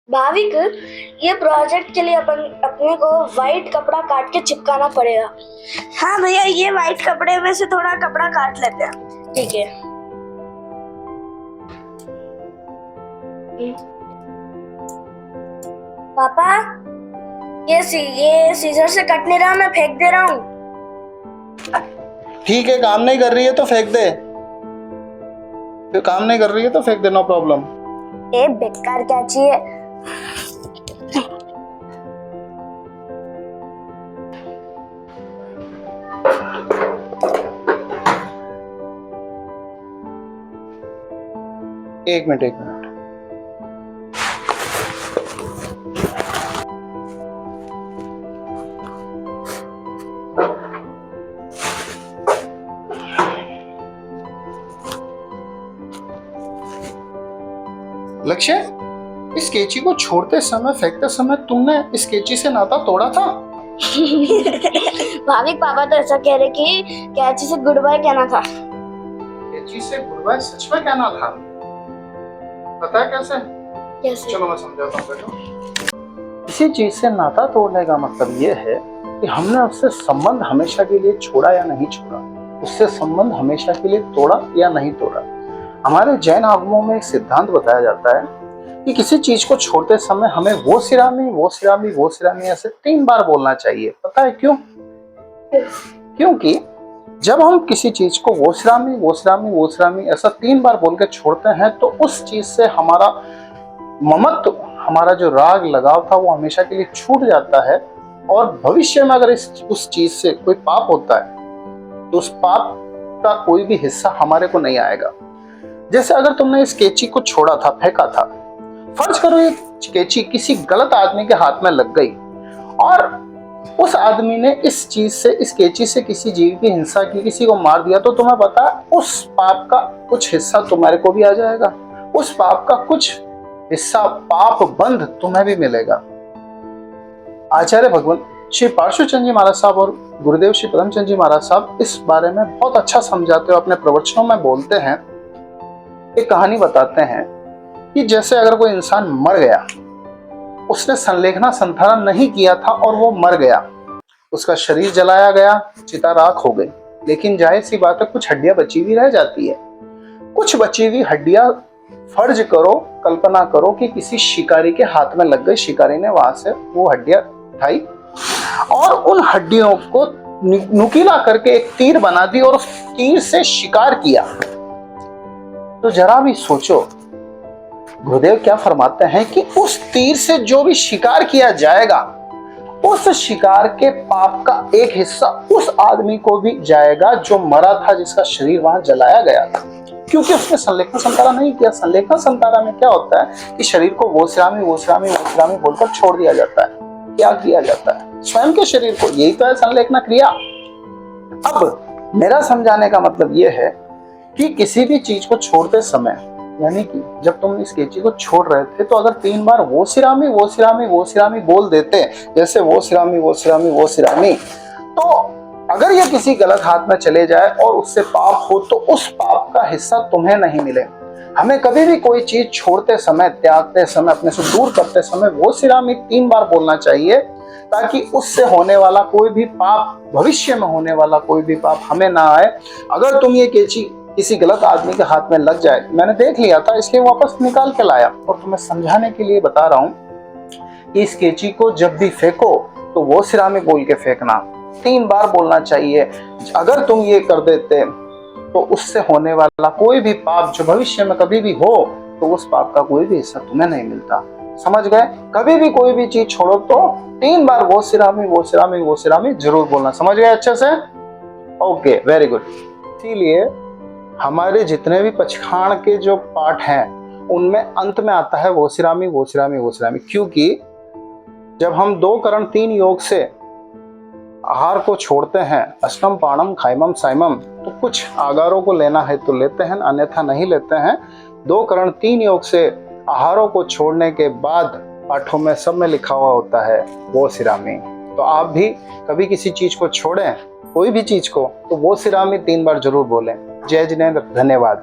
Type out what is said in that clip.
भाविक, ये प्रोजेक्ट के लिए अपने को व्हाइट कपड़ा काट के चिपकाना पड़ेगा। हाँ भैया, ये व्हाइट कपड़े में से थोड़ा कपड़ा काट लेते हैं। ठीक है। पापा, ये सीजर से कट नहीं रहा, मैं फेंक दे रहा हूँ। ठीक है, काम नहीं कर रही है तो फेंक दे। फिर काम नहीं कर रही है तो फेंक दे, नो प्रॉब्लम। ए बेकार कैची है। एक मिनट। लक्ष्य, इस कैंची को छोड़ते समय, फेंकते समय तुमने इस कैंची से नाता तोड़ा था? भाविक, पापा तो ऐसा कह रहे कि कैची से गुड बाय कहना था। कैंची से गुड बाय सच में कहना था? पता है कैसे? कैसे? चलो मैं समझाता हूँ बेटा। किसी चीज से नाता तोड़ने का मतलब ये है कि हमने उससे संबंध हमेशा के लिए छोड़ा या नहीं छोड़ा, उससे संबंध हमेशा के लिए तोड़ा या नहीं तोड़ा। हमारे जैन आगमों में एक सिद्धांत बताया जाता है कि किसी चीज को छोड़ते समय हमें वो सिरामी, वो सिरामी, वो सिरामी ऐसे 3 बार बोलना चाहिए। पता है क्यों? क्योंकि जब हम किसी चीज को वो सिरामी, वो सिरामी, वो सिरामी ऐसा 3 बार बोल के छोड़ते हैं तो उस चीज से हमारा ममत्व, हमारा जो राग लगाव था वो हमेशा के लिए छूट जाता है। और भविष्य में अगर उस चीज से कोई पाप होता है तो उस पाप का कोई भी हिस्सा हमारे को नहीं आएगा। जैसे अगर तुमने इस कैंची को छोड़ा था, फेंका था, फर्ज करो ये कैंची किसी गलत आदमी के हाथ में लग गई और उस आदमी ने इस चीज से, इस कैंची से किसी जीव की हिंसा की, किसी को मार दिया, तो तुम्हें पता है उस पाप का कुछ हिस्सा तुम्हारे को भी आ जाएगा, उस पाप का कुछ हिस्सा, पाप बंध तुम्हें भी मिलेगा। आचार्य भगवान श्री पार्श्वचंद जी महाराज साहब और गुरुदेव श्री पदमचंद जी महाराज साहब इस बारे में बहुत अच्छा समझाते हो, अपने प्रवचनों में बोलते हैं। एक कहानी बताते हैं कि जैसे अगर कोई इंसान मर गया, उसने संलेखना संधारण नहीं किया था और वो मर गया, उसका शरीर जलाया गया, चिता राख हो गई, लेकिन जाहिर सी बात है कुछ हड्डियां बची हुई रह जाती है। कुछ बची हुई हड्डियां, फर्ज करो, कल्पना करो कि किसी शिकारी के हाथ में लग गई, शिकारी ने वहां से वो हड्डियां उठाई और उन हड्डियों को नुकीला करके एक तीर बना दी और उस तीर से शिकार किया। तो जरा भी सोचो, गुरुदेव क्या फरमाते हैं कि उस तीर से जो भी शिकार किया जाएगा, उस शिकार के पाप का एक हिस्सा उस आदमी को भी जाएगा जो मरा था, जिसका शरीर वहां जलाया गया था, क्योंकि उसने संलेखना संतारा नहीं किया। संलेखना संतारा में क्या होता है कि शरीर को वो सिरामी, वो सिरामी, वो सिरामी बोलकर छोड़ दिया जाता है। क्या किया जाता है? स्वयं के शरीर को, यही तो है संलेखना क्रिया। अब मेरा समझाने का मतलब यह है कि किसी भी चीज को छोड़ते समय, यानी कि जब तुम इस कैंची को छोड़ रहे थे तो अगर 3 बार वो सिरामी, वो सिरामी, वो सिरामी बोल देते, जैसे वो सिरामी, वो सिरामी, वो सिरामी, तो अगर ये किसी गलत हाथ में चले जाए और उससे पाप हो तो उस पाप का हिस्सा तुम्हें नहीं मिले। हमें कभी भी कोई चीज छोड़ते समय, त्यागते समय, अपने से दूर करते समय वो सिरामी 3 बार बोलना चाहिए, ताकि उससे होने वाला कोई भी पाप, भविष्य में होने वाला कोई भी पाप हमें ना आए। अगर तुम ये कैंची किसी गलत आदमी के हाथ में लग जाए, मैंने देख लिया था इसलिए वापस निकाल के लाया और तुम्हें समझाने के लिए बता रहा हूँ कि इस कैंची को जब भी फेंको तो वो सिरामी बोल के फेंकना, 3 बार बोलना चाहिए। अगर तुम ये कर देते तो उससे होने वाला कोई भी पाप जो भविष्य में कभी भी हो तो उस पाप का कोई भी हिस्सा तुम्हें नहीं मिलता। समझ गए? कभी भी कोई भी चीज छोड़ो तो 3 बार वो सिरामी, वो सिरामी, वो सिरामी जरूर बोलना। समझ गए अच्छे से? Okay, very good. इसीलिए हमारे जितने भी पचखाण के जो पाठ हैं उनमें अंत में आता है वो सिरामी, वो सिरामी, वो सिरामी, क्योंकि जब हम 2 करण 3 योग से आहार को छोड़ते हैं, अष्टम पाणम खाइमम साइमम, तो कुछ आगारों को लेना है तो लेते हैं, अन्यथा नहीं लेते हैं। 2 करण 3 योग से आहारों को छोड़ने के बाद पाठों में सब में लिखा हुआ होता है वो सिरामी। तो आप भी कभी किसी चीज को छोड़ें, कोई भी चीज को, तो वो सिरामी 3 बार जरूर बोलें। जय जिनेंद्र, धन्यवाद।